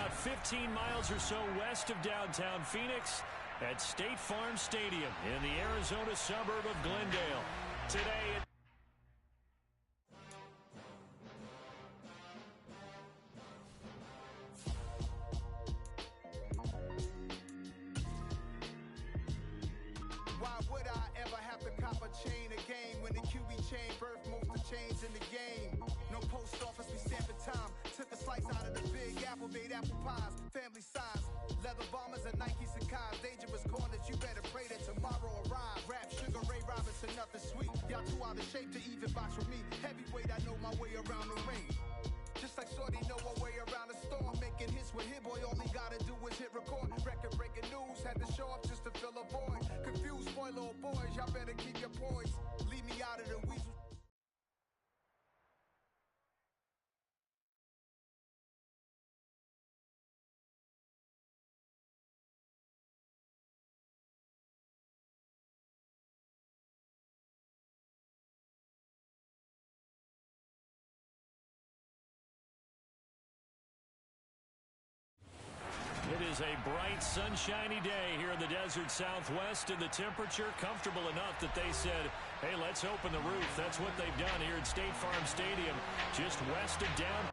about 15 miles or so west of downtown Phoenix at State Farm Stadium in the Arizona suburb of Glendale. Today, why would I ever have to cop a chain again when the QB chain birthed most of chains in the game? No post office, we stamping time. Took a slice out of the big apple, made apple pies, family size. Leather bombers and Nike Sacai's. Dangerous corners, you better pray that tomorrow arrive. Rap, Sugar Ray Robinson, nothing sweet. Y'all too out of shape to even box with me. Heavyweight, I know my way around the ring. Just like Shorty know her way around the storm. Making hits with Hit Boy, all he gotta do is hit record. Record breaking news, had to show up just to fill a void. Confused, spoiled little boys, y'all better keep your poise. Leave me out of the weasel. it is a bright, sunshiny day here in the desert Southwest, and the temperature comfortable enough that they said, hey, let's open the roof. That's what they've done here at State Farm Stadium, just west of downtown.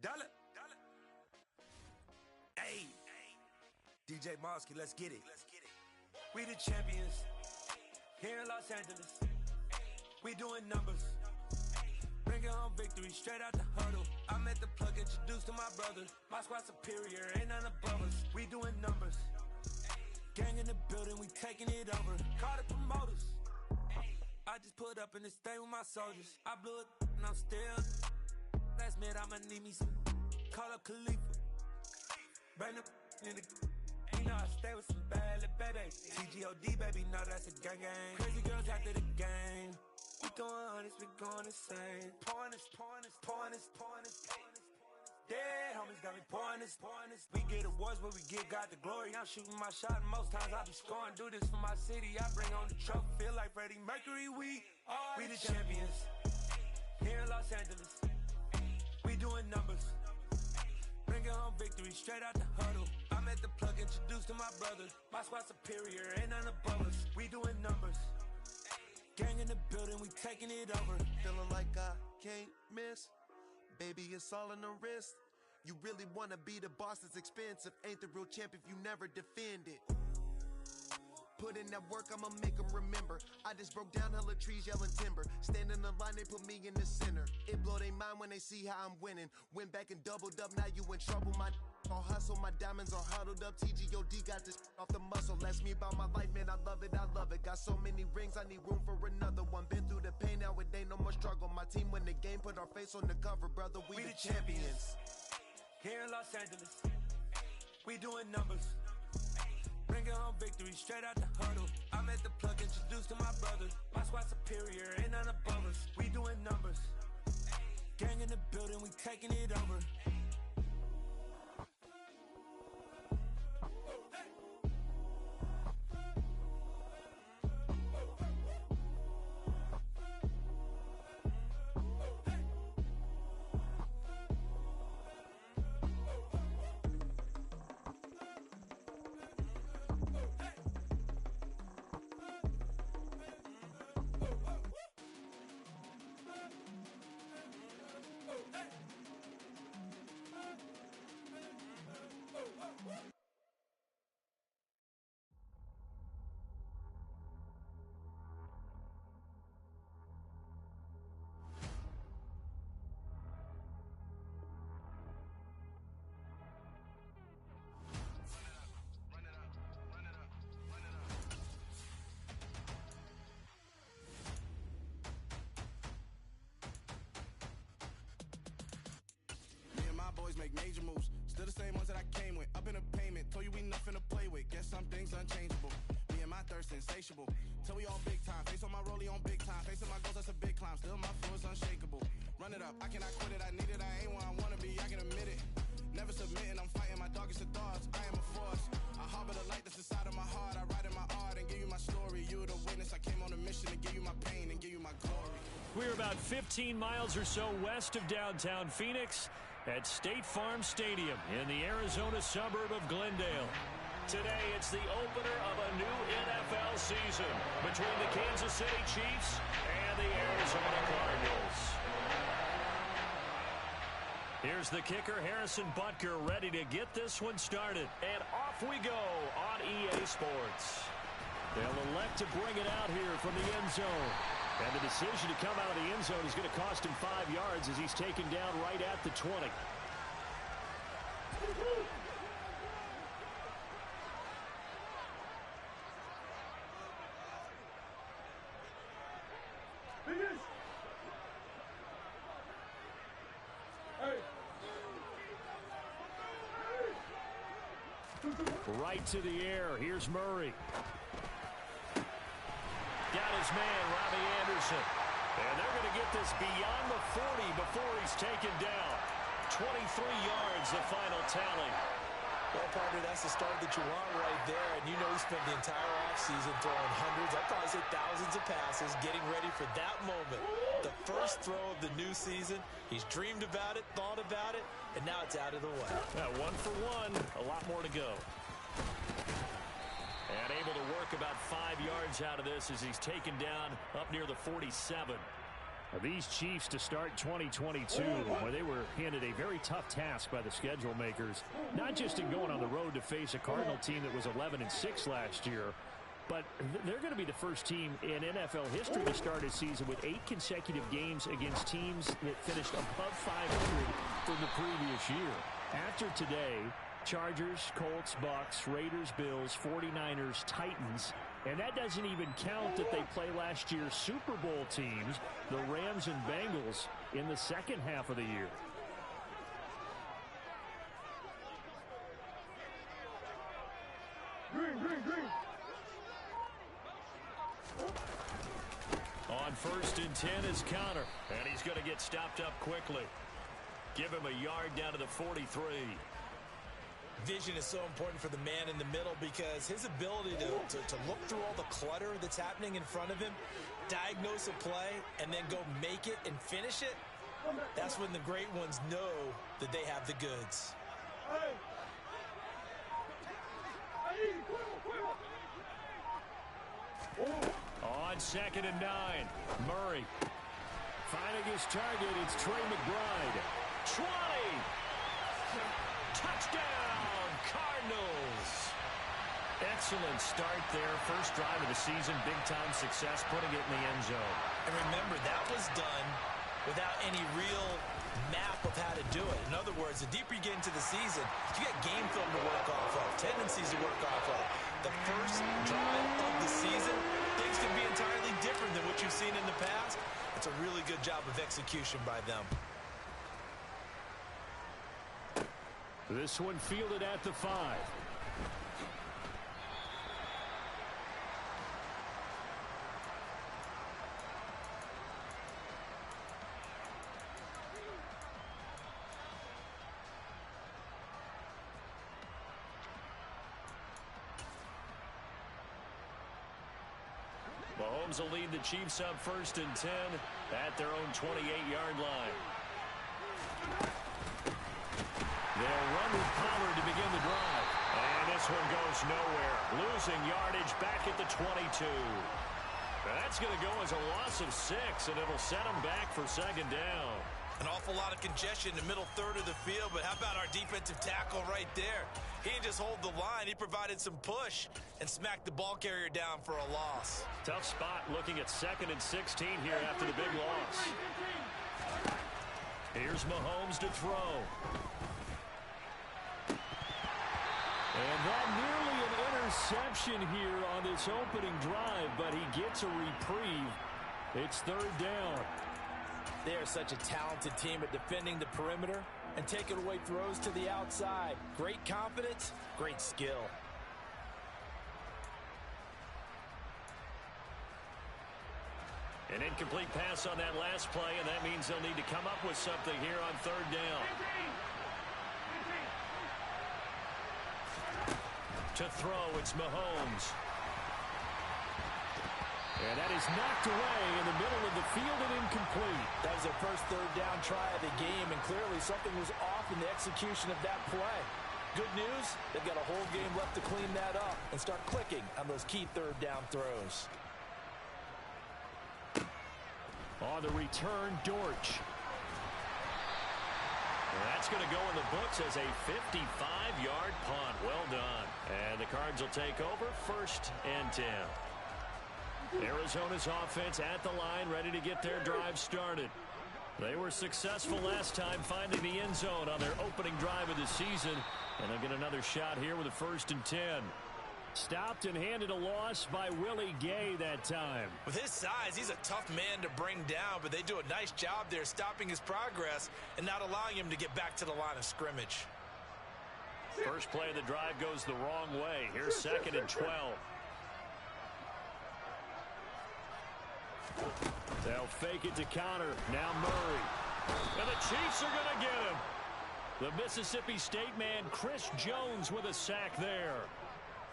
Dollar. Hey. DJ Mosky, let's get it. We the champions here in Los Angeles. We doing numbers. Bringing home victory straight out the huddle. I'm at the plug, introduced to my brother. My squad superior, ain't none above us. We doing numbers. Gang in the building, we taking it over. Call the promoters. I just put up in this thing with my soldiers. I blew it and I'm still. Last minute, I'ma need me some. Call up Khalifa. Bring the in the. You know I stay with some bad little babies. TGOD, baby, no, that's a gang. Crazy girls after the game. We going honest, we going insane. Pouring this. Dead homies got me pouring this. We get awards, but we give God the glory. I'm shooting my shot, and most times I be scoring. Do this for my city, I bring on the trophy. Feel like Freddie Mercury, we the champions. Here in Los Angeles, we doing numbers. Bringing home victory straight out the huddle. I'm at the plug, introduced to my brother. My squad superior, ain't none above us. We doing numbers. Gang in the building, we taking it over. Feeling like I can't miss. Baby, it's all in the wrist. You really wanna be the boss, it's expensive. Ain't the real champ if you never defend it. Put in that work, I'ma make them remember. I just broke down hella trees, yelling timber. Stand in the line, they put me in the center. It blow their mind when they see how I'm winning. Went back and doubled up, now you in trouble. My all hustle, my diamonds are huddled up. TGOD got this off the muscle. Ask me about my life, man, I love it. Got so many rings, I need room for another one. Been through the pain, now it ain't no more struggle. My team win the game, put our face on the cover, brother. We the champions. Here in Los Angeles, we doing numbers. Bringing home victory straight out the huddle. I'm at the plug, introduced to my brother. My squad superior, ain't none above us. We doing numbers. Gang in the building, we taking it over. Boys make major moves, still the same ones that I came with. Up in a payment, told you we nothing to play with. Guess some things unchangeable. Me and my thirst insatiable. Till we all big time. Face on my rollie on big time. Facing my goals, that's a big climb. Still my flow is unshakable. Run it up, I cannot quit it. I need it, I ain't where I wanna be. I can admit it. Never submitting, I'm fighting my darkest of thoughts. I am a force. I harbor the light that's inside of my heart. I write in my art and give you my story. You the witness. I came on a mission to give you my pain and give you my glory. We're about 15 miles or so west of downtown Phoenix at State Farm Stadium in the Arizona suburb of Glendale. Today, it's the opener of a new NFL season between the Kansas City Chiefs and the Arizona Cardinals. Here's the kicker, Harrison Butker, ready to get this one started. And off we go on EA Sports. They'll elect to bring it out here from the end zone. And the decision to come out of the end zone is going to cost him 5 yards as he's taken down right at the 20. Right to the air. Here's Murray. Got his man, Robbie Anderson. And they're going to get this beyond the 40 before he's taken down. 23 yards, the final tally. Well, partner, that's the start that you want right there. And you know he spent the entire offseason throwing hundreds, I'd probably say thousands of passes, getting ready for that moment. The first throw of the new season. He's dreamed about it, thought about it, and now it's out of the way. Yeah, 1 for 1, a lot more to go. And able to work about 5 yards out of this as he's taken down up near the 47. These Chiefs to start 2022, where they were handed a very tough task by the schedule makers, not just in going on the road to face a Cardinal team that was 11-6 last year, but they're going to be the first team in NFL history to start a season with 8 consecutive games against teams that finished above 500 from the previous year. After today, Chargers, Colts, Bucks, Raiders, Bills, 49ers, Titans. And that doesn't even count that they play last year's Super Bowl teams, the Rams and Bengals, in the second half of the year. On 1st and 10 is Conner, and he's going to get stopped up quickly. Give him a yard down to the 43. Vision is so important for the man in the middle because his ability to look through all the clutter that's happening in front of him, diagnose a play, and then go make it and finish it, that's when the great ones know that they have the goods. On 2nd and 9, Murray. Finding his target, it's Trey McBride. 20! Touchdown, Cardinals! Excellent start there. First drive of the season, big-time success, putting it in the end zone. And remember, that was done without any real map of how to do it. In other words, the deeper you get into the season, you got game film to work off of, tendencies to work off of. The first drive of the season, things can be entirely different than what you've seen in the past. It's a really good job of execution by them. This one fielded at the 5. Mahomes will lead the Chiefs up 1st and 10 at their own 28-yard line. They'll run with Pollard to begin the drive. And this one goes nowhere. Losing yardage back at the 22. Now that's going to go as a loss of 6, and it'll set them back for 2nd down. An awful lot of congestion in the middle third of the field, but how about our defensive tackle right there? He didn't just hold the line. He provided some push and smacked the ball carrier down for a loss. Tough spot looking at 2nd and 16 here after the big loss. Here's Mahomes to throw. And that nearly an interception here on this opening drive, but he gets a reprieve. It's 3rd down. They are such a talented team at defending the perimeter and taking away throws to the outside. Great confidence, great skill. An incomplete pass on that last play, and that means they'll need to come up with something here on 3rd down. To throw, it's Mahomes. And that is knocked away in the middle of the field and incomplete. That was their first third down try of the game, and clearly something was off in the execution of that play. Good news, they've got a whole game left to clean that up and start clicking on those key third down throws. On the return, Dortch. That's going to go in the books as a 55-yard punt. Well done. And the Cards will take over, 1st and 10. Arizona's offense at the line, ready to get their drive started. They were successful last time finding the end zone on their opening drive of the season, and they'll get another shot here with a 1st and 10. Stopped and handed a loss by Willie Gay that time. With his size, he's a tough man to bring down, but they do a nice job there stopping his progress and not allowing him to get back to the line of scrimmage. First play of the drive goes the wrong way. Here's 2nd and 12. They'll fake it to counter. Now Murray. And the Chiefs are going to get him. The Mississippi State man, Chris Jones, with a sack there.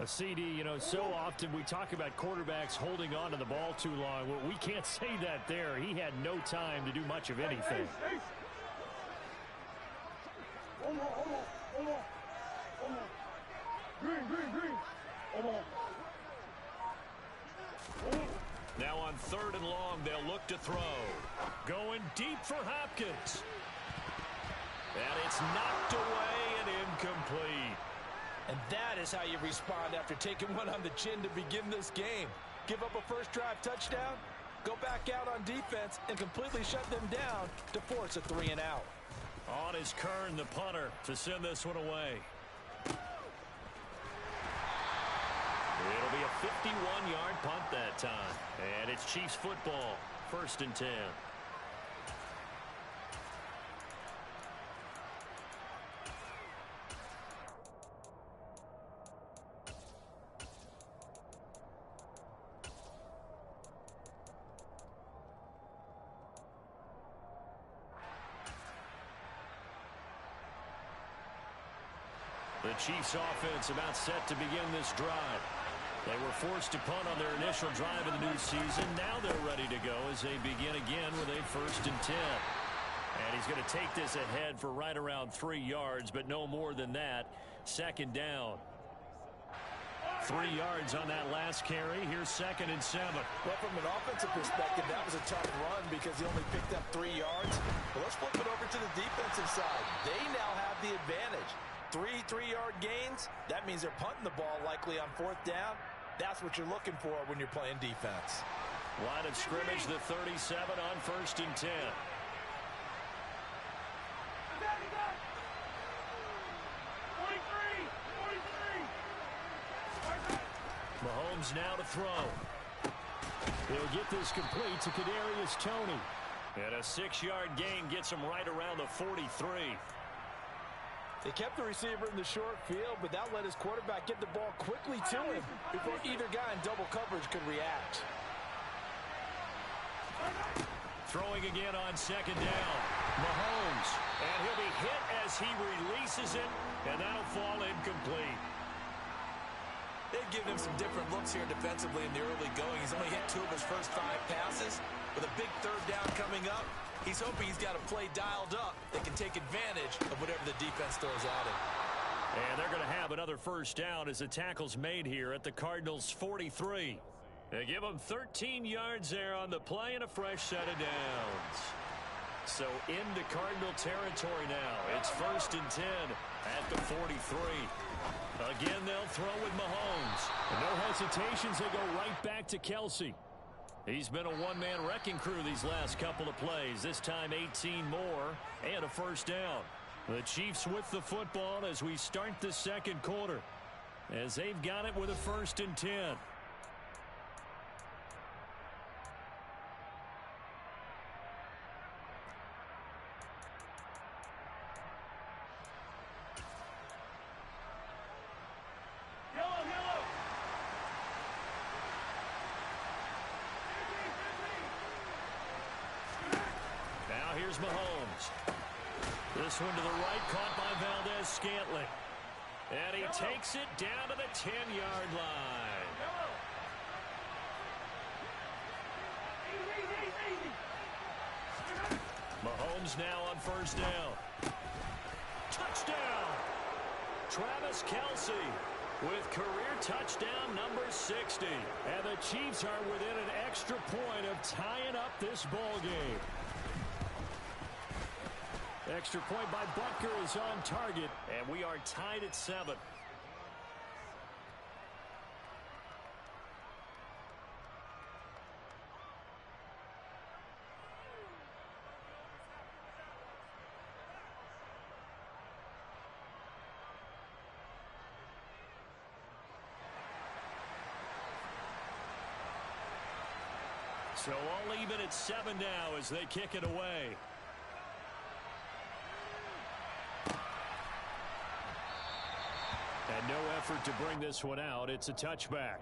A CD, you know, so often we talk about quarterbacks holding on to the ball too long. Well, we can't say that there. He had no time to do much of anything. Now on 3rd and long, they'll look to throw. Going deep for Hopkins. And it's knocked away and incomplete. And that is how you respond after taking one on the chin to begin this game. Give up a first drive touchdown, go back out on defense, and completely shut them down to force a 3 and out. On is Kern, the punter, to send this one away. It'll be a 51-yard punt that time. And it's Chiefs football, 1st and 10. The Chiefs offense about set to begin this drive. They were forced to punt on their initial drive of the new season. Now they're ready to go as they begin again with a 1st and 10. And he's going to take this ahead for right around 3 yards, but no more than that. 2nd down. 3 yards on that last carry. Here's 2nd and 7. Well, from an offensive perspective, that was a tough run because he only picked up 3 yards. But let's flip it over to the defensive side. They now have the advantage. 3 3-yard gains, that means they're punting the ball likely on 4th down. That's what you're looking for when you're playing defense. Line of scrimmage, the 37 on 1st and 10. Mahomes now to throw. He'll get this complete to Kadarius Toney. And a 6-yard gain gets him right around the 43. They kept the receiver in the short field, but that let his quarterback get the ball quickly to him before either guy in double coverage could react. Throwing again on 2nd down. Mahomes. And he'll be hit as he releases it, and that'll fall incomplete. They've given him some different looks here defensively in the early going. He's only hit 2 of his first 5 passes. With a big 3rd down coming up, he's hoping he's got a play dialed up that can take advantage of whatever the defense throws at him. And they're going to have another 1st down as the tackle's made here at the Cardinals' 43. They give them 13 yards there on the play and a fresh set of downs. So into Cardinal territory now. It's 1st and 10 at the 43. Again, they'll throw with Mahomes. And no hesitations, they go right back to Kelsey. He's been a one-man wrecking crew these last couple of plays. This time 18 more and a 1st down. The Chiefs with the football as we start the 2nd quarter. As they've got it with a 1st and 10. Here's Mahomes. This one to the right, caught by Valdez-Scantling. And he takes it down to the 10-yard line. Mahomes now on first down. Touchdown! Travis Kelce with career touchdown number 60. And the Chiefs are within an extra point of tying up this ball game. Extra point by Butker is on target, and we are tied at 7. So all even at 7 now as they kick it away. And no effort to bring this one out. It's a touchback.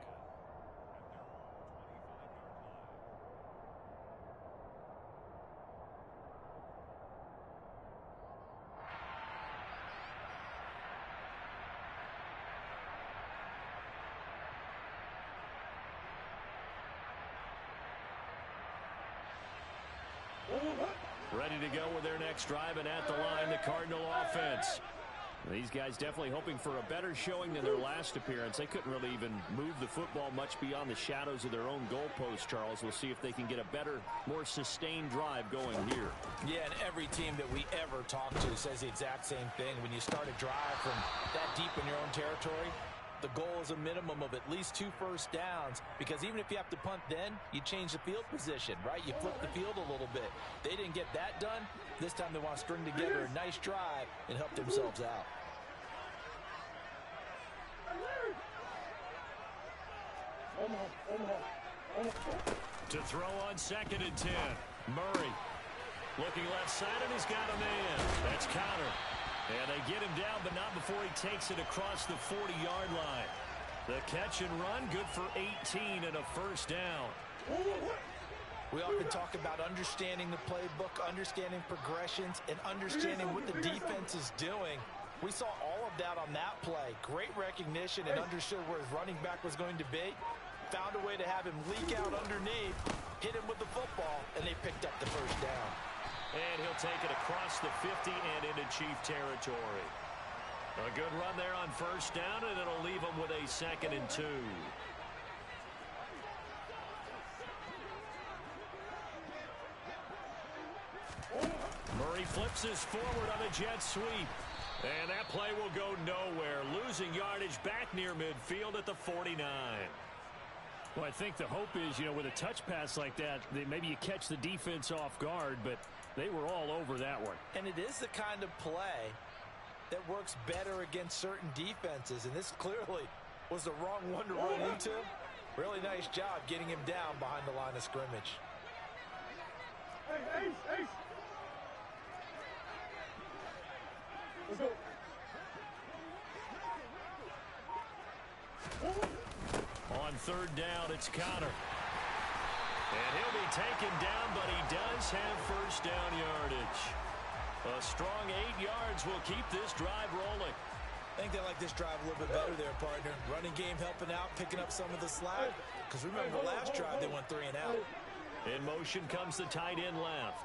Ready to go with their next drive, and at the line, the Cardinal offense. These guys definitely hoping for a better showing than their last appearance. They couldn't really even move the football much beyond the shadows of their own goalpost, Charles. We'll see if they can get a better, more sustained drive going here. Yeah, and every team that we ever talk to says the exact same thing. When you start a drive from that deep in your own territory, the goal is a minimum of at least 2 first downs, because even if you have to punt then, you change the field position, right? You flip the field a little bit. They didn't get that done. This time they want to string together a nice drive and help themselves out. To throw on 2nd and 10. Murray looking left side, and he's got a man. That's Conner. And they get him down, but not before he takes it across the 40-yard line. The catch and run, good for 18 and a first down. We often talk about understanding the playbook, understanding progressions, and understanding what the defense is doing. We saw all of that on that play. Great recognition and understood where his running back was going to be. Found a way to have him leak out underneath, hit him with the football, and they picked up the first down. And he'll take it across the 50 and into Chief territory. A good run there on first down, and it'll leave him with a 2nd and 2. Murray flips his forward on a jet sweep. And that play will go nowhere. Losing yardage back near midfield at the 49. Well, I think the hope is, with a touch pass like that, maybe you catch the defense off guard, but they were all over that one. And it is the kind of play that works better against certain defenses, and this clearly was the wrong one to run into. Really nice job getting him down behind the line of scrimmage. Hey. Let's go. On 3rd down, it's Conner. And he'll be taken down, but he does have first down yardage. A strong 8 yards will keep this drive rolling. I think they like this drive a little bit better there, partner. Running game helping out, picking up some of the slack. Because remember, the last drive they went 3 and out. In motion comes the tight end left.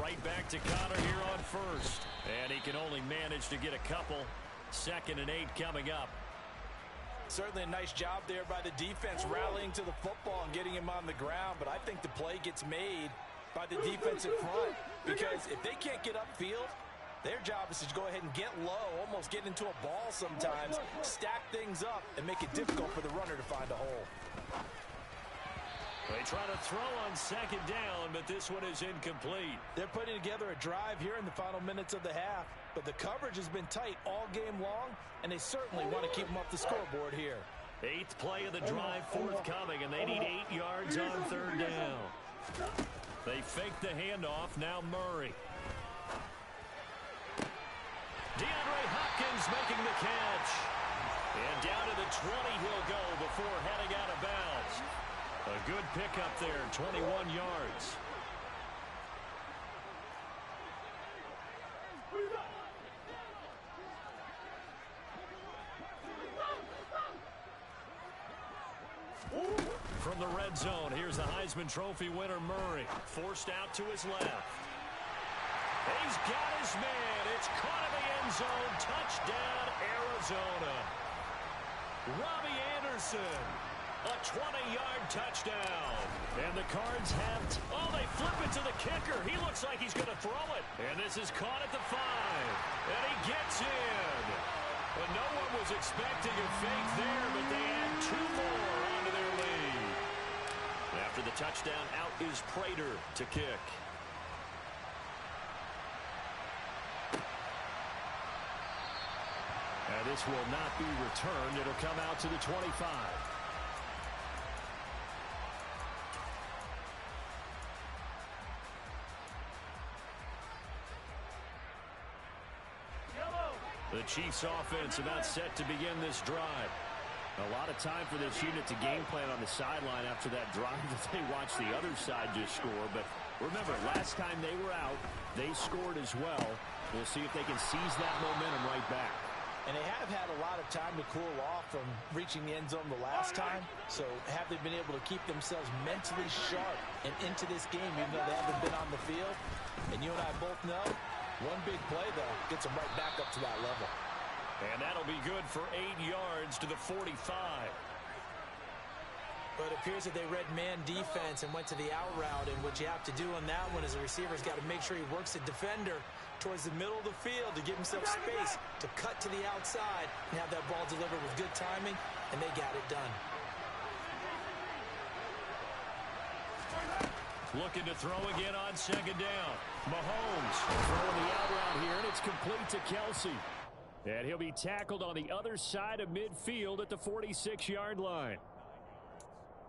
Right back to Conner here on first. And he can only manage to get a couple. 2nd and 8 coming up. Certainly a nice job there by the defense, rallying to the football and getting him on the ground. But I think the play gets made by the defensive front, because if they can't get upfield, their job is to go ahead and get low, almost get into a ball sometimes, stack things up, and make it difficult for the runner to find a hole. They try to throw on 2nd down, but this one is incomplete. They're putting together a drive here in the final minutes of the half, but the coverage has been tight all game long, and they certainly want to keep them off the scoreboard here. 8th play of the drive forthcoming, and they need 8 yards on 3rd down. They fake the handoff, now Murray. DeAndre Hopkins making the catch. And down to the 20 he'll go before heading out of bounds. A good pickup there, 21 yards. From the red zone, here's the Heisman Trophy winner, Murray. Forced out to his left. He's got his man. It's caught in the end zone. Touchdown, Arizona. Robbie Anderson. A 20-yard touchdown. And the Cards have... they flip it to the kicker. He looks like he's going to throw it. And this is caught at the 5. And he gets in. But no one was expecting a fake there, but they add 2 more onto their lead. After the touchdown, out is Prater to kick. And this will not be returned. It'll come out to the 25. The Chiefs offense about set to begin this drive. A lot of time for this unit to game plan on the sideline after that drive that they watched the other side just score. But remember, last time they were out, they scored as well. We'll see if they can seize that momentum right back. And they have had a lot of time to cool off from reaching the end zone the last time. So have they been able to keep themselves mentally sharp and into this game even though they haven't been on the field? And you and I both know, one big play, though, gets them right back up to that level. And that'll be good for 8 yards to the 45. But it appears that they read man defense and went to the out route. And what you have to do on that one is the receiver's got to make sure he works the defender towards the middle of the field to give himself space to cut to the outside and have that ball delivered with good timing, and they got it done. Looking to throw again on second down. Mahomes throwing the out route here, and it's complete to Kelce. And he'll be tackled on the other side of midfield at the 46-yard line.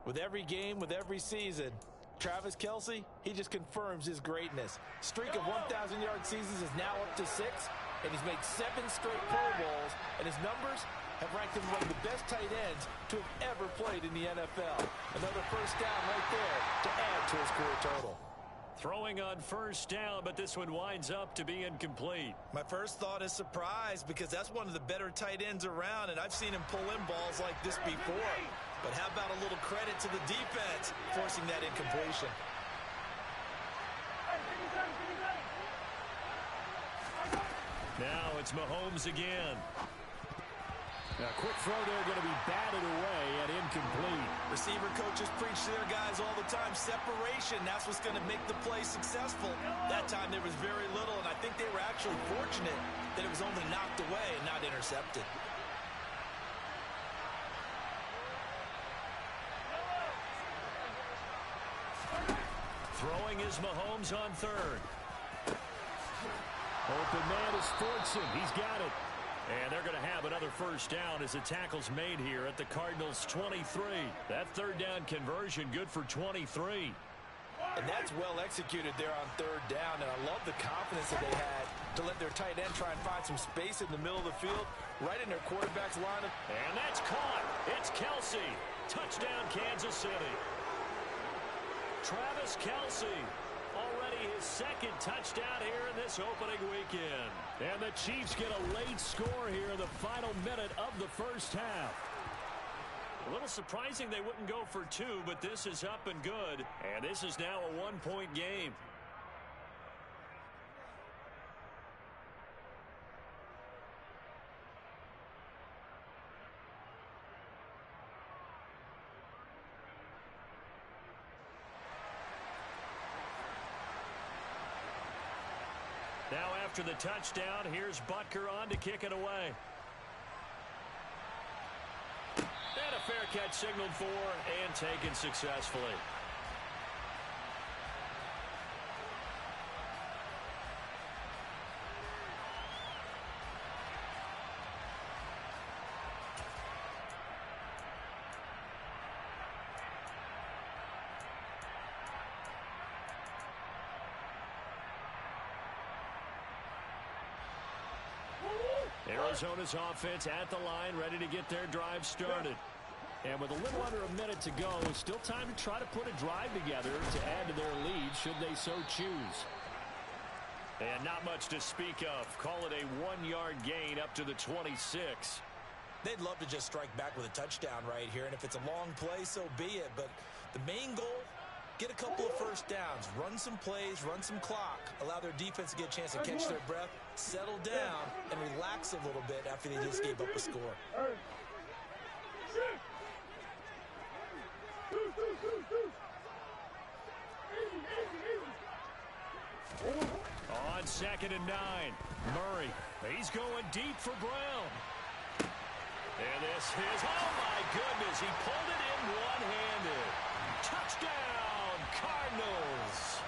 With every game, with every season, Travis Kelce, he just confirms his greatness. Streak of 1,000-yard seasons is now up to 6, and he's made 7 straight Pro Bowls, and his numbers have ranked him one of the best tight ends to have ever played in the NFL. Another first down right there to add to his career total. Throwing on first down, but this one winds up to be incomplete. My first thought is surprise because that's one of the better tight ends around, and I've seen him pull in balls like this before. But how about a little credit to the defense forcing that incompletion? Now it's Mahomes again. A quick throw there going to be batted away and incomplete. Receiver coaches preach to their guys all the time. Separation, that's what's going to make the play successful. That time there was very little, and I think they were actually fortunate that it was only knocked away and not intercepted. Throwing is Mahomes on third. Open man is Fortson. He's got it. And they're going to have another first down as the tackle's made here at the Cardinals' 23. That third down conversion good for 23. And that's well executed there on third down. And I love the confidence that they had to let their tight end try and find some space in the middle of the field, right in their quarterback's line. And that's caught. It's Kelce. Touchdown, Kansas City. Travis Kelce. Already his second touchdown here in this opening weekend. And the Chiefs get a late score here in the final minute of the first half. A little surprising they wouldn't go for 2, but this is up and good. And this is now a one-point game. Now after the touchdown, here's Butker on to kick it away. And a fair catch signaled for and taken successfully. Arizona's offense at the line, ready to get their drive started. And with a little under a minute to go, still time to try to put a drive together to add to their lead should they so choose. And not much to speak of. Call it a 1-yard gain up to the 26. They'd love to just strike back with a touchdown right here, and if it's a long play, so be it. But the main goal, get a couple of first downs, run some plays, run some clock, allow their defense to get a chance to catch their breath, settle down, and relax a little bit after they just gave up a score. On 2nd and 9, Murray. He's going deep for Brown. And this is, oh my goodness, he pulled it in one-handed. Touchdown, Cardinals.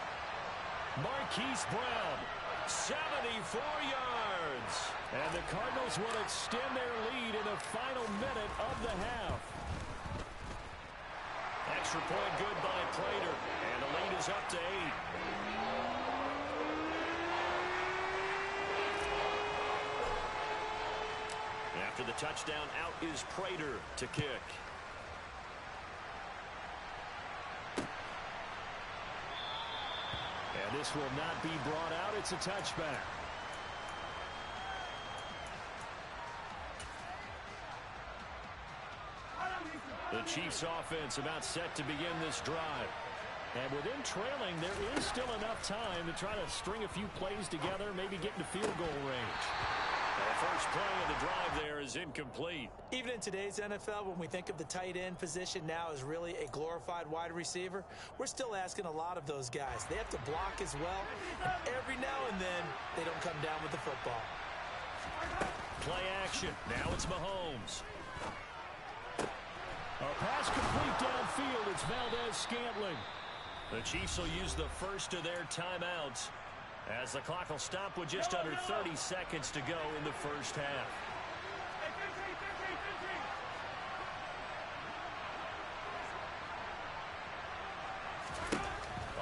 Marquise Brown, 74 yards. And the Cardinals will extend their lead in the final minute of the half. Extra point good by Prater, and the lead is up to 8. After the touchdown, out is Prater to kick. And this will not be brought out. It's a touchback. The Chiefs offense about set to begin this drive. And with them trailing, there is still enough time to try to string a few plays together, maybe get into field goal range. The first play of the drive there is incomplete. Even in today's NFL, when we think of the tight end position now as really a glorified wide receiver, we're still asking a lot of those guys. They have to block as well. And every now and then, they don't come down with the football. Play action. Now it's Mahomes. A pass complete downfield. It's Valdez-Scantling. The Chiefs will use the first of their timeouts as the clock will stop with just under 30 seconds to go in the first half.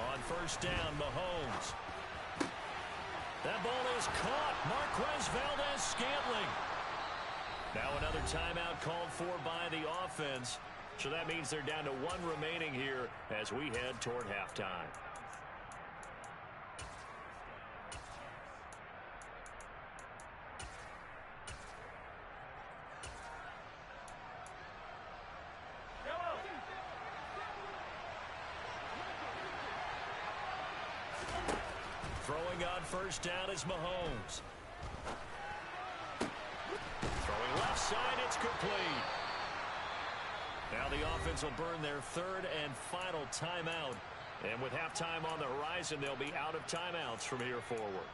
On first down, Mahomes. That ball is caught. Marquez Valdez-Scantling. Now another timeout called for by the offense. So that means they're down to one remaining here as we head toward halftime. Throwing on first down is Mahomes. Throwing left side, it's complete. Now the offense will burn their third and final timeout. And with halftime on the horizon, they'll be out of timeouts from here forward.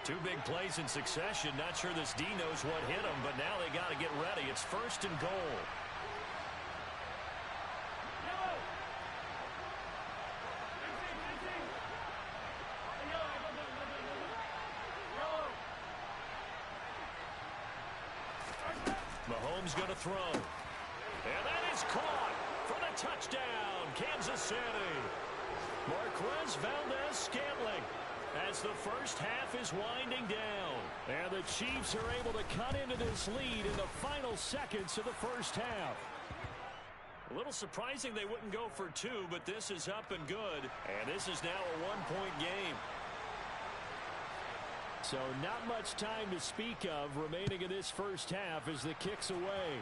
Two big plays in succession. Not sure this D knows what hit him, but now they got to get ready. It's first and goal. Mahomes going to throw. And that is caught for the touchdown, Kansas City. Marquez Valdez-Scantling as the first half is winding down. And the Chiefs are able to cut into this lead in the final seconds of the first half. A little surprising they wouldn't go for two, but this is up and good. And this is now a one-point game. So not much time to speak of remaining in this first half as the kick's away.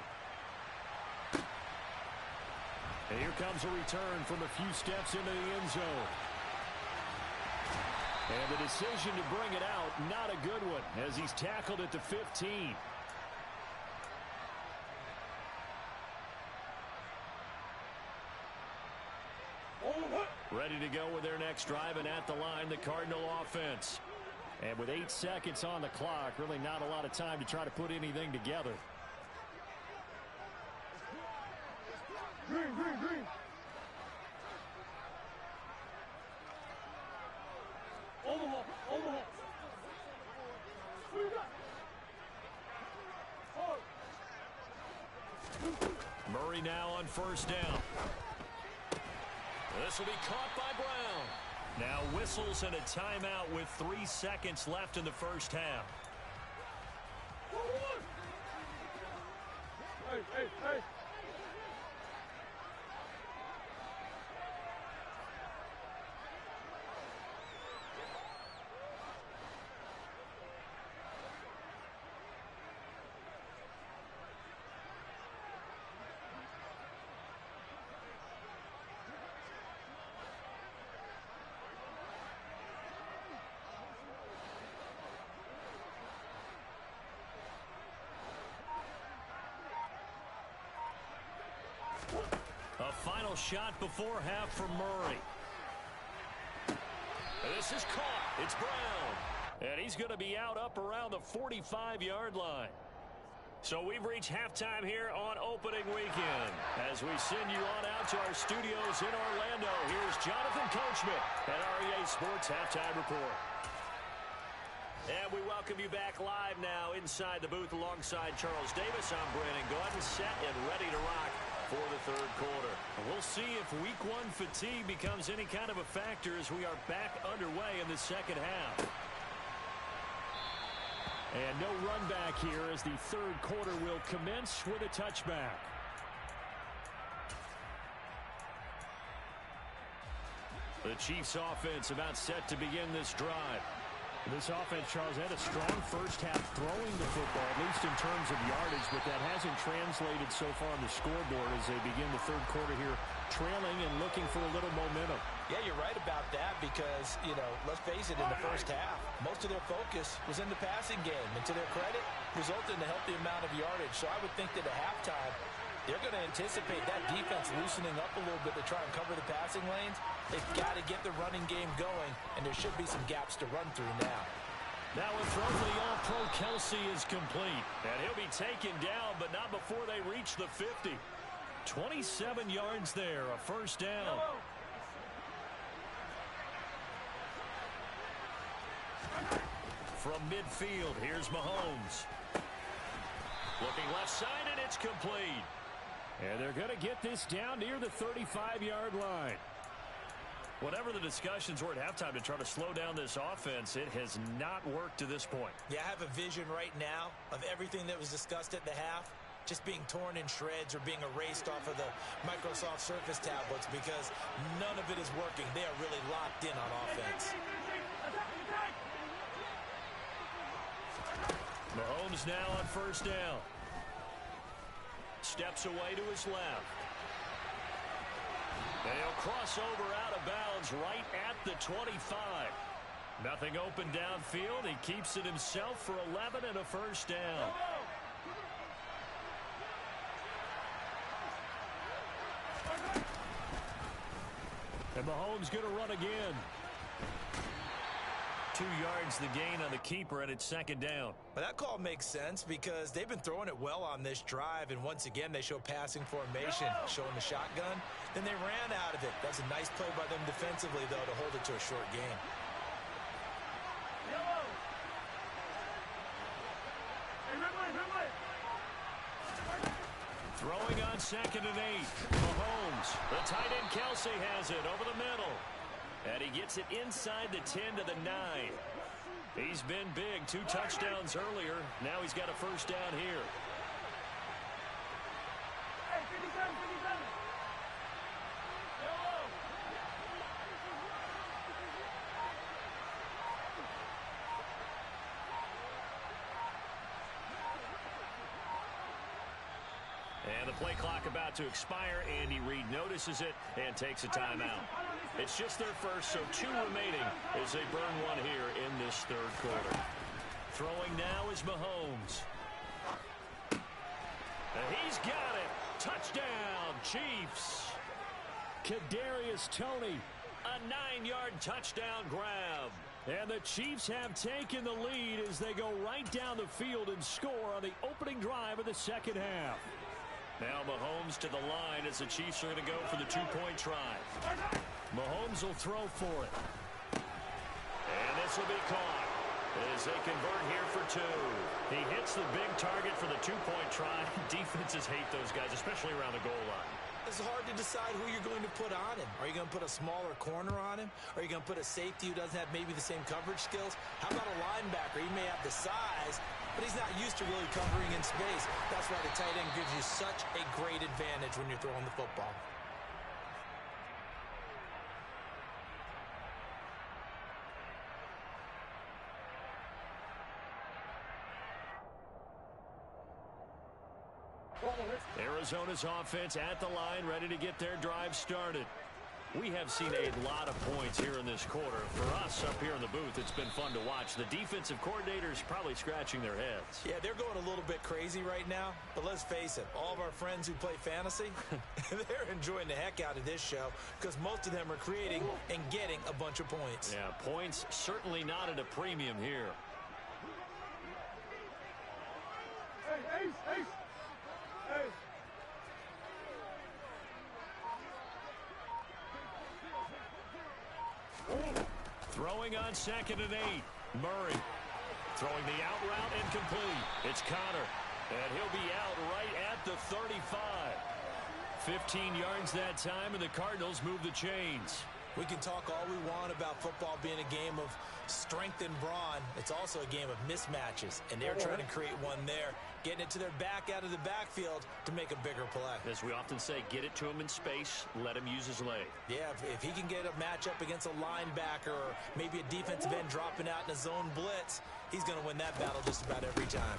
And here comes a return from a few steps into the end zone. And the decision to bring it out, not a good one, as he's tackled at the 15. Ready to go with their next drive, and at the line, the Cardinal offense. And with 8 seconds on the clock, really not a lot of time to try to put anything together. Green, green, green. Omaha, Omaha. Who you got? Murray now on first down. This will be caught by Brown. Now whistles and a timeout with 3 seconds left in the first half. Hey, hey, hey. A final shot before half from Murray. This is caught. It's Brown. And he's going to be out up around the 45-yard line. So we've reached halftime here on opening weekend. As we send you on out to our studios in Orlando, here's Jonathan Coachman at REA Sports Halftime Report. And we welcome you back live now inside the booth alongside Charles Davis. I'm Brandon Gordon, set and ready to rock for the third quarter. We'll see if week one fatigue becomes any kind of a factor as we are back underway in the second half. And no run back here as the third quarter will commence with a touchback. The Chiefs offense about set to begin this drive. This offense, Charles, had a strong first half throwing the football, at least in terms of yardage, but that hasn't translated so far on the scoreboard as they begin the third quarter here, trailing and looking for a little momentum. Yeah, you're right about that because, let's face it, in the first half, most of their focus was in the passing game. And to their credit, resulted in a healthy amount of yardage. So I would think that at halftime, they're going to anticipate that defense loosening up a little bit to try and cover the passing lanes. They've got to get the running game going, and there should be some gaps to run through now. Now a throw for the All-Pro Kelsey is complete. And he'll be taken down, but not before they reach the 50. 27 yards there, a first down. From midfield, here's Mahomes. Looking left side, and it's complete. And they're going to get this down near the 35-yard line. Whatever the discussions were at halftime to try to slow down this offense, it has not worked to this point. Yeah, I have a vision right now of everything that was discussed at the half just being torn in shreds or being erased off of the Microsoft Surface tablets because none of it is working. They are really locked in on offense. Mahomes now on first down. Steps away to his left. And he'll cross over out of bounds right at the 25. Nothing open downfield. He keeps it himself for 11 and a first down. And Mahomes going to run again. 2 yards the gain on the keeper, and it's second down. But that call makes sense because they've been throwing it well on this drive, and once again they show passing formation, showing the shotgun. Then they ran out of it. That's a nice play by them defensively, though, to hold it to a short gain. Throwing on 2nd and 8. Mahomes. The tight end Kelsey has it over the middle. And he gets it inside the 10 to the 9. He's been big. 2 touchdowns earlier. Now he's got a first down here. And the play clock about to expire. Andy Reid notices it and takes a timeout. It's just their first, so 2 remaining as they burn one here in this third quarter. Throwing now is Mahomes. And he's got it. Touchdown, Chiefs. Kadarius Toney, a 9-yard touchdown grab. And the Chiefs have taken the lead as they go right down the field and score on the opening drive of the second half. Now Mahomes to the line as the Chiefs are going to go for the 2-point try. Mahomes will throw for it. And this will be caught as they convert here for 2. He hits the big target for the 2-point try. Defenses hate those guys, especially around the goal line. It's hard to decide who you're going to put on him. Are you going to put a smaller corner on him? Are you going to put a safety who doesn't have maybe the same coverage skills? How about a linebacker? He may have the size, but he's not used to really covering in space. That's why the tight end gives you such a great advantage when you're throwing the football. Arizona's offense at the line, ready to get their drive started. We have seen a lot of points here in this quarter. For us up here in the booth, it's been fun to watch. The defensive coordinators probably scratching their heads. Yeah, they're going a little bit crazy right now. But let's face it, all of our friends who play fantasy, they're enjoying the heck out of this show because most of them are creating and getting a bunch of points. Yeah, points certainly not at a premium here. Hey, Ace, Ace. Hey. Throwing on 2nd and 8. Murray throwing the out route incomplete. It's Connor, and he'll be out right at the 35. 15 yards that time, and the Cardinals move the chains. We can talk all we want about football being a game of strength and brawn. It's also a game of mismatches, and they're trying to create one there, getting it to their back out of the backfield to make a bigger play. As we often say, get it to him in space, let him use his leg. Yeah, if he can get a matchup against a linebacker or maybe a defensive end dropping out in a zone blitz, he's going to win that battle just about every time.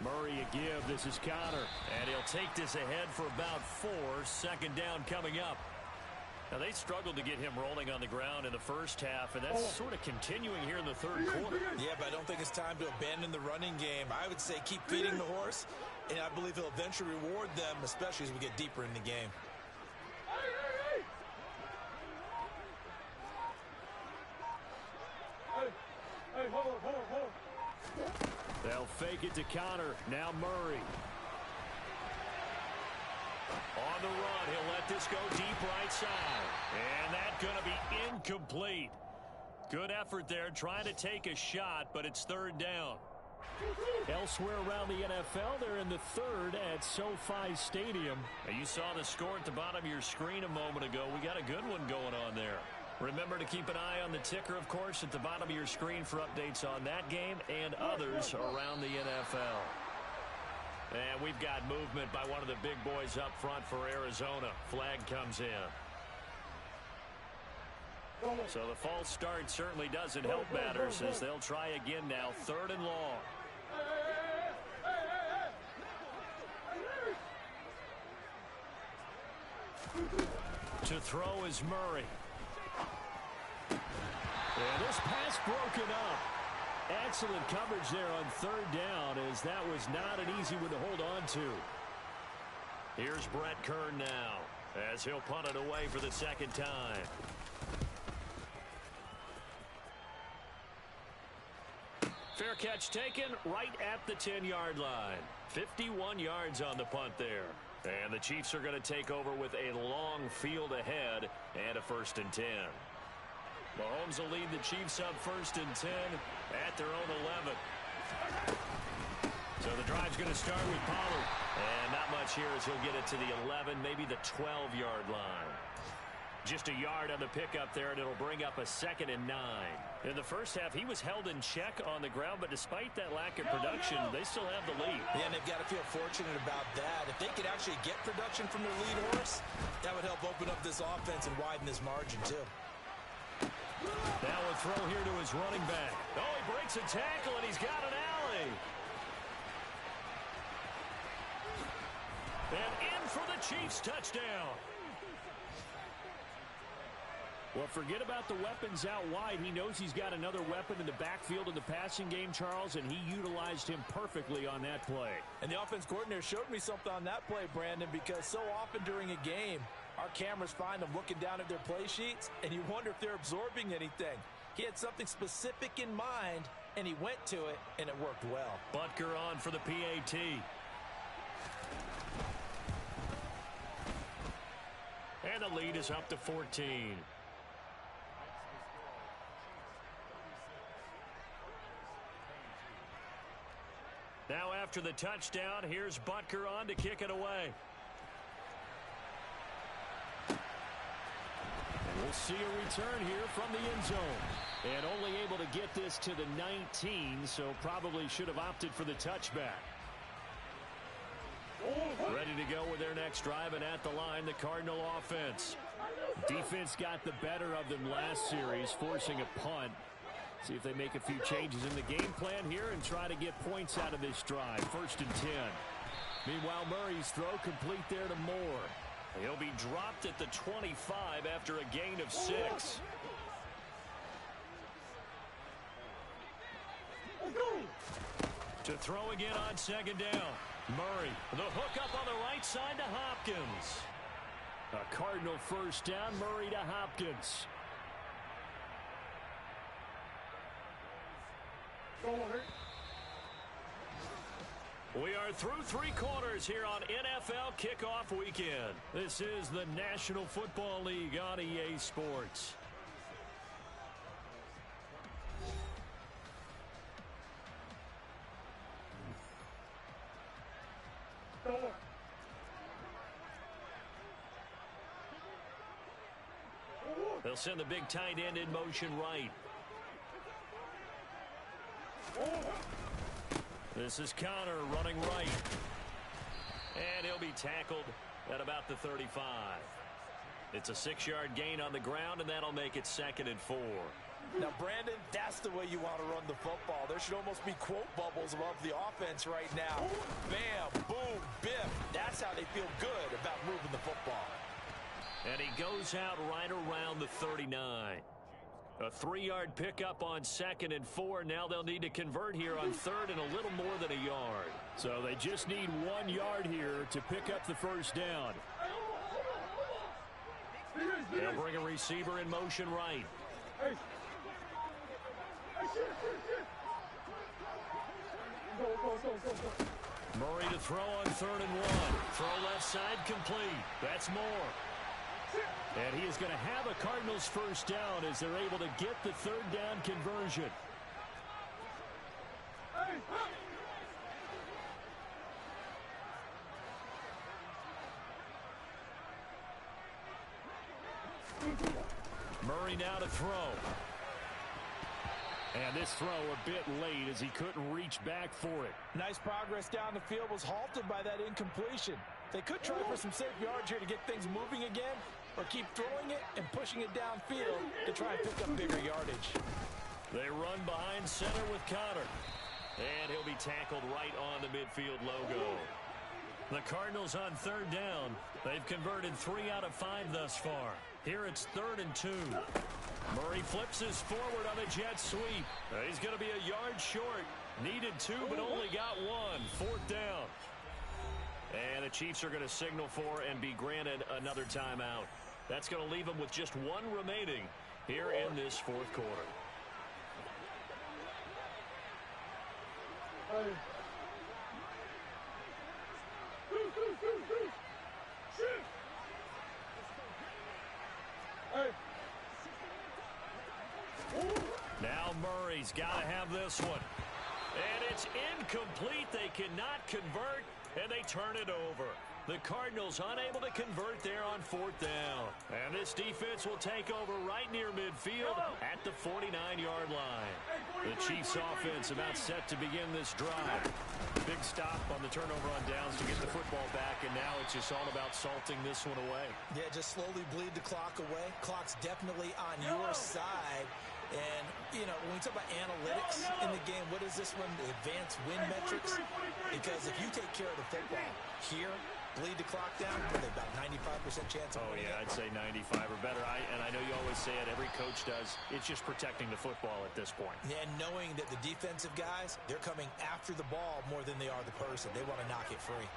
Murray a give. This is Connor, and he'll take this ahead for about 4. 2nd down coming up. Now, they struggled to get him rolling on the ground in the first half, and that's sort of continuing here in the third quarter. Yeah, but I don't think it's time to abandon the running game. I would say keep feeding the horse, and I believe he'll eventually reward them, especially as we get deeper in the game. Hey, hold on. They'll fake it to Connor. Now Murray. On the run, he'll let this go deep right side. And that's going to be incomplete. Good effort there, trying to take a shot, but it's 3rd down. Elsewhere around the NFL, they're in the 3rd at SoFi Stadium. Now, you saw the score at the bottom of your screen a moment ago. We got a good one going on there. Remember to keep an eye on the ticker, of course, at the bottom of your screen for updates on that game and others around the NFL. And we've got movement by one of the big boys up front for Arizona. Flag comes in. So the false start certainly doesn't help matters as they'll try again now. 3rd and long. To throw is Murray. And this pass broken up. Excellent coverage there on 3rd down, as that was not an easy one to hold on to. Here's Brett Kern now, as he'll punt it away for the 2nd time. Fair catch taken right at the 10-yard line. 51 yards on the punt there. And the Chiefs are going to take over with a long field ahead and a 1st and 10. Mahomes will lead the Chiefs up 1st and 10 at their own 11. So the drive's going to start with Pollard. And not much here as he'll get it to the 11, maybe the 12-yard line. Just a yard on the pickup there, and it'll bring up a 2nd and 9. In the first half, he was held in check on the ground, but despite that lack of production, they still have the lead. Yeah, and they've got to feel fortunate about that. If they could actually get production from their lead horse, that would help open up this offense and widen this margin, too. Now a throw here to his running back. Oh, he breaks a tackle, and he's got an alley. And in for the Chiefs touchdown. Well, forget about the weapons out wide. He knows he's got another weapon in the backfield in the passing game, Charles, and he utilized him perfectly on that play. And the offense coordinator showed me something on that play, Brandon, because so often during a game, our cameras find them looking down at their play sheets, and you wonder if they're absorbing anything. He had something specific in mind, and he went to it, and it worked well. Butker on for the PAT. And the lead is up to 14. Now after the touchdown, here's Butker on to kick it away. And we'll see a return here from the end zone. And only able to get this to the 19, so probably should have opted for the touchback. Ready to go with their next drive, and at the line, the Cardinal offense. Defense got the better of them last series, forcing a punt. See if they make a few changes in the game plan here and try to get points out of this drive. 1st and 10. Meanwhile, Murray's throw complete there to Moore. He'll be dropped at the 25 after a gain of 6. To throw again on second down. Murray, the hook up on the right side to Hopkins. A Cardinal first down, Murray to Hopkins. We are through 3 quarters here on NFL Kickoff Weekend. This is the National Football League on EA Sports. They'll send the big tight end in motion right. This is Connor running right. And he'll be tackled at about the 35. It's a 6-yard gain on the ground, and that'll make it 2nd and 4. Now, Brandon, that's the way you want to run the football. There should almost be quote bubbles above the offense right now. Bam, boom, biff. That's how they feel good about moving the football. And he goes out right around the 39. A 3-yard pickup on 2nd and 4. Now they'll need to convert here on 3rd and a little more than a yard. So they just need 1 yard here to pick up the first down. They'll bring a receiver in motion right. Murray to throw on 3rd and 1. Throw left side complete. That's Moore. And he is going to have a Cardinals first down as they're able to get the 3rd down conversion. Murray now to throw. And this throw a bit late as he couldn't reach back for it. Nice progress down the field was halted by that incompletion. They could try for some safe yards here to get things moving again, or keep throwing it and pushing it downfield to try and pick up bigger yardage. They run behind center with Connor. And he'll be tackled right on the midfield logo. The Cardinals on 3rd down. They've converted 3 out of 5 thus far. Here it's 3rd and 2. Murray flips his forward on a jet sweep. He's going to be a yard short. Needed 2, but only got 1. 4th down. And the Chiefs are going to signal for and be granted another timeout. That's going to leave them with just 1 remaining here in this 4th quarter. Now Murray's got to have this one. And it's incomplete. They cannot convert, and they turn it over. The Cardinals unable to convert there on 4th down. And this defense will take over right near midfield at the 49-yard line. The Chiefs offense about set to begin this drive. Big stop on the turnover on downs to get the football back, and now it's just all about salting this one away. Yeah, just slowly bleed the clock away. Clock's definitely on your side. And, you know, when we talk about analytics in the game, what is this one? The advanced win metrics? Because if you take care of the football here, bleed the clock down, with about 95% chance of winning. I'd say 95 or better. And I know you always say it, every coach does. It's just protecting the football at this point. Yeah, and knowing that the defensive guys, they're coming after the ball more than they are the person. They want to knock it free.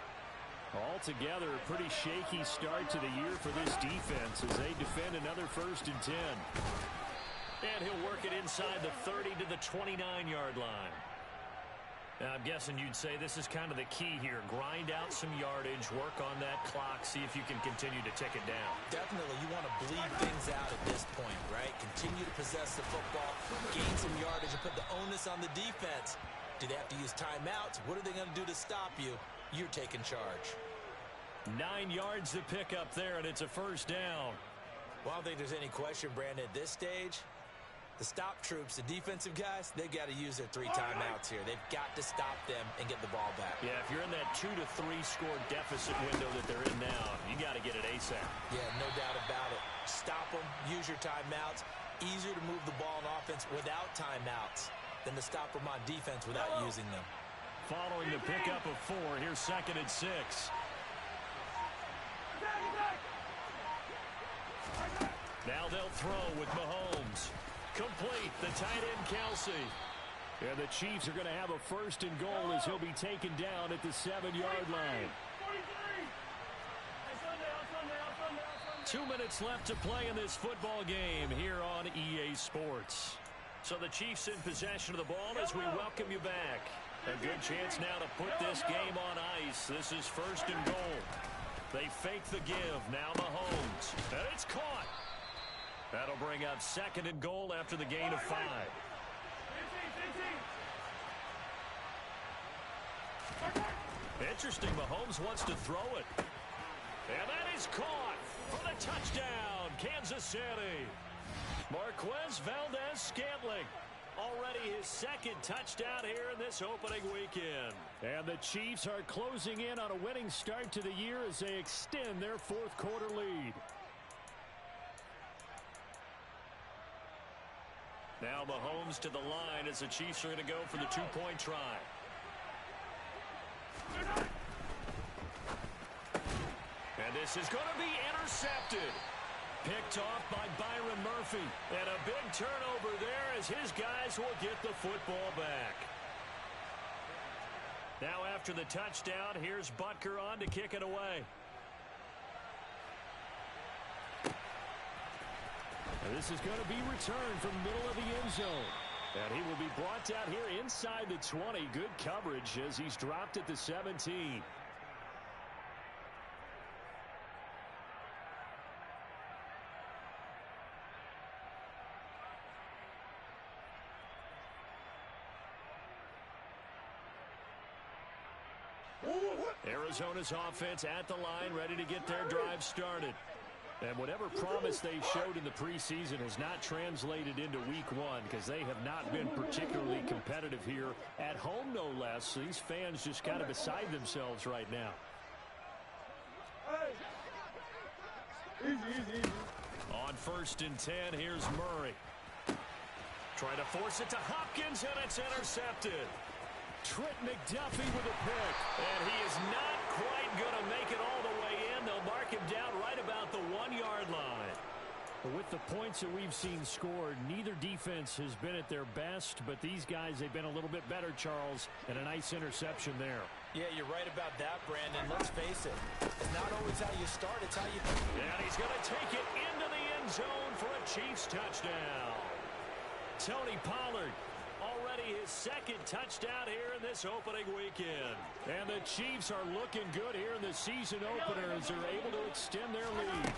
Altogether, a pretty shaky start to the year for this defense as they defend another 1st and 10. And he'll work it inside the 30 to the 29-yard line. Now, I'm guessing you'd say this is kind of the key here. Grind out some yardage, work on that clock, see if you can continue to tick it down. Definitely. You want to bleed things out at this point, right? Continue to possess the football, gain some yardage, and put the onus on the defense. Do they have to use timeouts? What are they going to do to stop you? You're taking charge. 9 yards to pick up there, and it's a 1st down. Well, I don't think there's any question, Brandon, at this stage. The stop troops, the defensive guys, they've got to use their 3 timeouts here. They've got to stop them and get the ball back. Yeah, if you're in that 2 to 3 score deficit window that they're in now, you got to get it ASAP. Yeah, no doubt about it. Stop them, use your timeouts. Easier to move the ball on offense without timeouts than to stop them on defense without using them. Following the pickup of 4, here's 2nd and 6. Now they'll throw with Mahomes. Complete, the tight end Kelsey. And the Chiefs are going to have a first and goal as he'll be taken down at the 7-yard line. 2 minutes left to play in this football game here on EA Sports. So the Chiefs in possession of the ball as we welcome you back. A good chance now to put this game on ice. This is first and goal. They fake the give. Now Mahomes. And it's caught. That'll bring up second and goal after the gain of 5. Interesting. Mahomes wants to throw it. And that is caught for the touchdown, Kansas City. Marquez Valdez-Scantling. Already his second touchdown here in this opening weekend. And the Chiefs are closing in on a winning start to the year as they extend their fourth quarter lead. Now Mahomes to the line as the Chiefs are going to go for the two-point try. And this is going to be intercepted. Picked off by Byron Murphy. And a big turnover there as his guys will get the football back. Now after the touchdown, here's Butker on to kick it away. And this is going to be returned from the middle of the end zone. And he will be brought down here inside the 20. Good coverage as he's dropped at the 17. Arizona's offense at the line, ready to get their drive started. And whatever promise they showed in the preseason has not translated into week one because they have not been particularly competitive here at home, no less. These fans just kind of beside themselves right now. Easy. On first and 10, here's Murray. Trying to force it to Hopkins, and it's intercepted. Trent McDuffie with a pick. And he is not quite going to make it all the way in. They'll mark him down right about the 1-yard line. With the points that we've seen scored, neither defense has been at their best, but these guys, they've been a little bit better, Charles, and a nice interception there. Yeah, you're right about that, Brandon. Let's face it. It's not always how you start, it's how you... And he's going to take it into the end zone for a Chiefs touchdown. Tony Pollard. Already his second touchdown here in this opening weekend. And the Chiefs are looking good here in the season opener as they're able to extend their lead.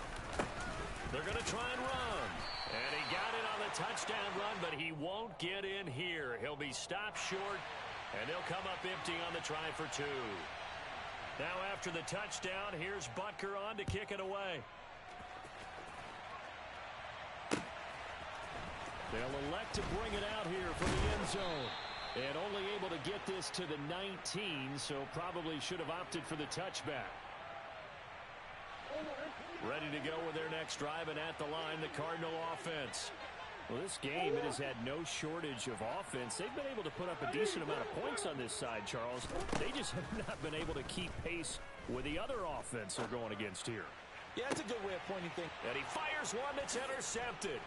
They're going to try and run. And he got it on the touchdown run, but he won't get in here. He'll be stopped short, and they'll come up empty on the try for 2. Now after the touchdown, here's Butker on to kick it away. They'll elect to bring it out here from the end zone. And only able to get this to the 19, so probably should have opted for the touchback. Ready to go with their next drive, and at the line, the Cardinal offense. Well, this game, it has had no shortage of offense. They've been able to put up a decent amount of points on this side, Charles. They just have not been able to keep pace with the other offense they're going against here. Yeah, that's a good way of pointing things. And he fires one that's intercepted.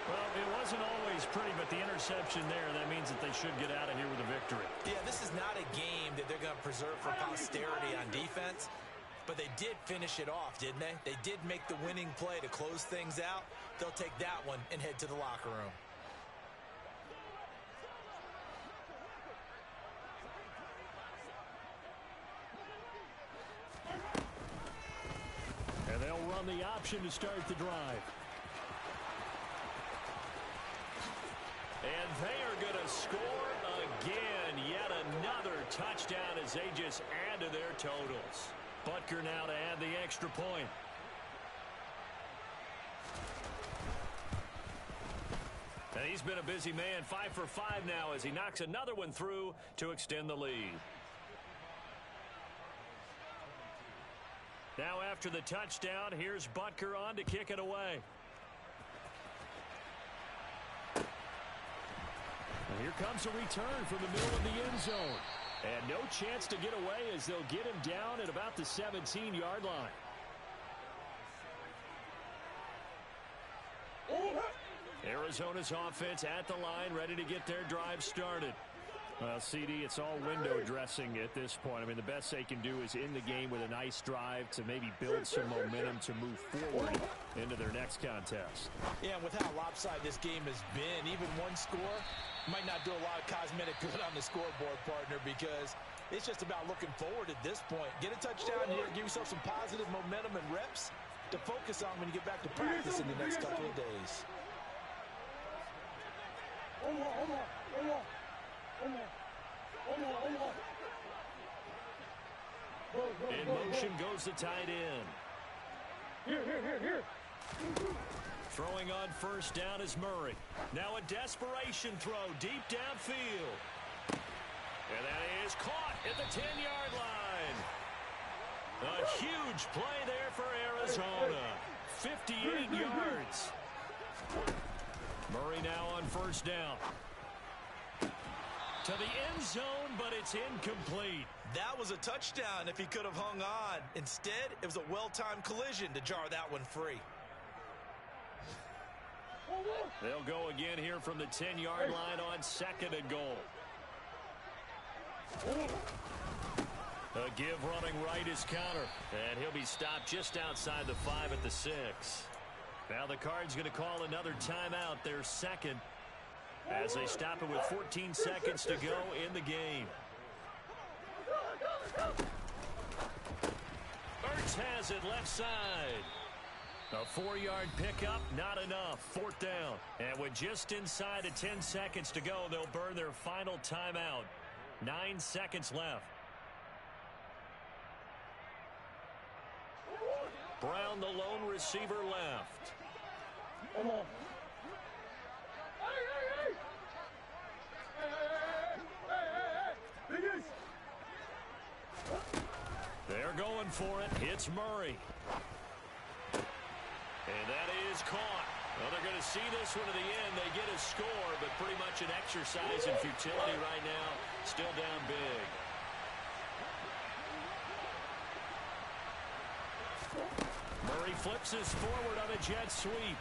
Well, it wasn't always pretty, but the interception there, that means that they should get out of here with a victory. Yeah, this is not a game that they're going to preserve for posterity on defense, but they did finish it off, didn't they? They did make the winning play to close things out. They'll take that one and head to the locker room. And they'll run the option to start the drive. And they are going to score again. Yet another touchdown as they just add to their totals. Butker now to add the extra point. And he's been a busy man. 5 for 5 now as he knocks another one through to extend the lead. Now after the touchdown, here's Butker on to kick it away. And here comes a return from the middle of the end zone. And no chance to get away as they'll get him down at about the 17-yard line. Arizona's offense at the line, ready to get their drive started. Well, CD, it's all window dressing at this point. I mean, the best they can do is in the game with a nice drive to maybe build some momentum to move forward into their next contest. Yeah, and with how lopsided this game has been, even one score might not do a lot of cosmetic good on the scoreboard, partner, because it's just about looking forward at this point. Get a touchdown here, give yourself some positive momentum and reps to focus on when you get back to practice in the next couple of days. In motion goes the tight end. Here. Throwing on first down is Murray. Now a desperation throw deep downfield. And that is caught at the 10-yard line. A huge play there for Arizona. 58 yards. Murray now on first down. To the end zone, but it's incomplete. That was a touchdown if he could have hung on. Instead, it was a well-timed collision to jar that one free. They'll go again here from the 10-yard line on second and goal. A give running right is counter. And he'll be stopped just outside the 5 at the 6. Now the Cards going to call another timeout, their second, as they stop it with 14 seconds to go in the game. Ertz has it left side. A 4-yard pickup, not enough. Fourth down. And with just inside of 10 seconds to go, they'll burn their final timeout. 9 seconds left. Brown, the lone receiver, left. Come on. Hey. They're going for it. It's Murray. And that is caught. Well, they're going to see this one to the end. They get a score, but pretty much an exercise in futility right now. Still down big. Murray flips this forward on a jet sweep.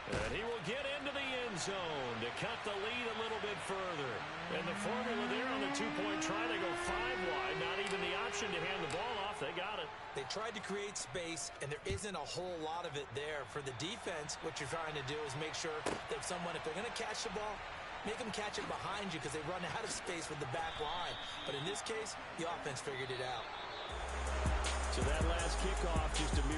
And he will get into the end zone to cut the lead a little bit further. And the formula there on the two-point try, they go 5 wide. Not even the option to hand the ball off. They got it. They tried to create space, and there isn't a whole lot of it there. For the defense, what you're trying to do is make sure that if they're going to catch the ball, make them catch it behind you because they run out of space with the back line. But in this case, the offense figured it out. So that last kickoff just a mere